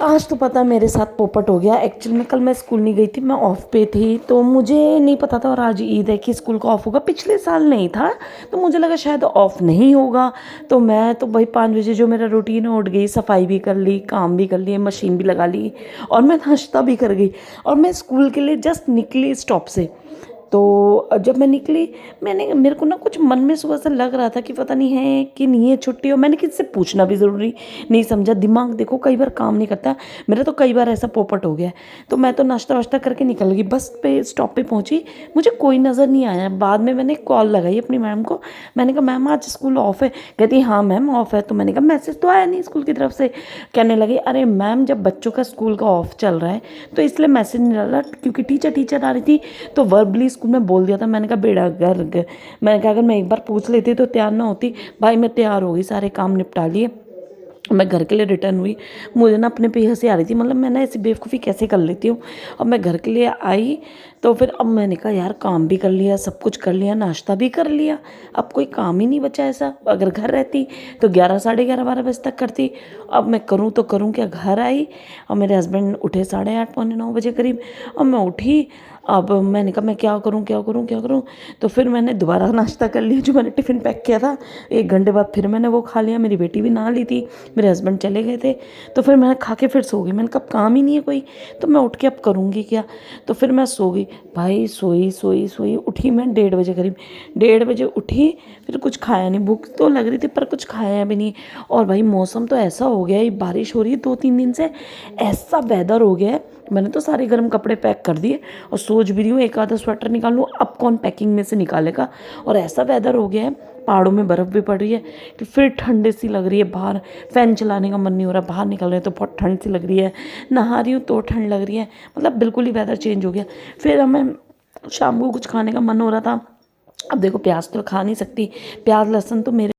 आज तो पता मेरे साथ पोपट हो गया। एक्चुअली में कल मैं स्कूल नहीं गई थी, मैं ऑफ पे थी, तो मुझे नहीं पता था और आज ईद है कि स्कूल का ऑफ होगा। पिछले साल नहीं था, तो मुझे लगा शायद ऑफ नहीं होगा। तो मैं तो भाई 5 बजे जो मेरा रूटीन है उठ गई, सफाई भी कर ली, काम भी कर लिए, मशीन भी लगा ली और मैं नाश्ता भी कर गई और मैं स्कूल के लिए जस्ट निकली स्टॉप से। तो जब मैं निकली, मेरे को ना कुछ मन में सुबह से लग रहा था कि पता नहीं है कि नहीं है छुट्टी, और मैंने किसी से पूछना भी ज़रूरी नहीं समझा। दिमाग देखो कई बार काम नहीं करता, मेरा तो कई बार ऐसा पोपट हो गया है। तो मैं तो नाश्ता वाश्ता करके निकल गई, बस पे स्टॉप पे पहुंची, मुझे कोई नज़र नहीं आया। बाद में मैंने कॉल लगाई अपनी मैम को, मैंने कहा मैम आज स्कूल ऑफ है। कहती हाँ मैम ऑफ है। तो मैंने कहा मैसेज तो आया नहीं स्कूल की तरफ से। कहने लगी अरे मैम जब बच्चों का स्कूल का ऑफ चल रहा है तो इसलिए मैसेज नहीं डाला, क्योंकि टीचर आ रही थी तो वर्बली स्कूल में बोल दिया था। मैंने कहा बेड़ा गर्क, मैंने कहा अगर मैं एक बार पूछ लेती तो तैयार ना होती। भाई मैं तैयार हो गई, सारे काम निपटा लिए, मैं घर के लिए रिटर्न हुई। मुझे ना अपने पे ही हंसी आ रही थी, मतलब मैं ना ऐसी बेवकूफ़ी कैसे कर लेती हूँ। अब मैं घर के लिए आई तो फिर अब मैंने कहा यार काम भी कर लिया, सब कुछ कर लिया, नाश्ता भी कर लिया, अब कोई काम ही नहीं बचा ऐसा। अगर घर रहती तो 11 साढ़े 11 12 बजे तक करती। अब मैं करूँ तो करूँ क्या। घर आई और मेरे हस्बैंड उठे 8:30 पौने 9 बजे करीब। अब मैं उठी, अब मैंने कहा मैं क्या करूँ। तो फिर मैंने दोबारा नाश्ता कर लिया जो मैंने टिफ़िन पैक किया था। 1 घंटे बाद फिर मैंने वो खा लिया। मेरी बेटी भी नहा ली थी, मेरे हस्बैंड चले गए थे, तो फिर मैंने खा के फिर सो गई। मैंने कहा अब काम ही नहीं है कोई, तो मैं उठ के अब करूँगी क्या। तो फिर मैं सो गई भाई, सोई उठी मैं 1:30 बजे करीब। 1:30 बजे उठी, फिर कुछ खाया नहीं, भूख तो लग रही थी पर कुछ खाया भी नहीं। और भाई मौसम तो ऐसा हो गया है, बारिश हो रही है 2-3 दिन से, ऐसा वेदर हो गया है। मैंने तो सारे गर्म कपड़े पैक कर दिए और सोच भी रही हूँ एक आधा स्वेटर निकाल लूँ, अब कौन पैकिंग में से निकालेगा। और ऐसा वेदर हो गया है, पहाड़ों में बर्फ़ भी पड़ रही है, तो फिर ठंड सी लग रही है बाहर, फ़ैन चलाने का मन नहीं हो रहा, बाहर निकल रहे हैं तो बहुत ठंड सी लग रही है, नहा रही हूँ तो ठंड लग रही है, मतलब बिल्कुल ही वेदर चेंज हो गया। फिर हमें शाम को कुछ खाने का मन हो रहा था। अब देखो प्याज तो खा नहीं सकती, प्याज लहसुन तो मेरे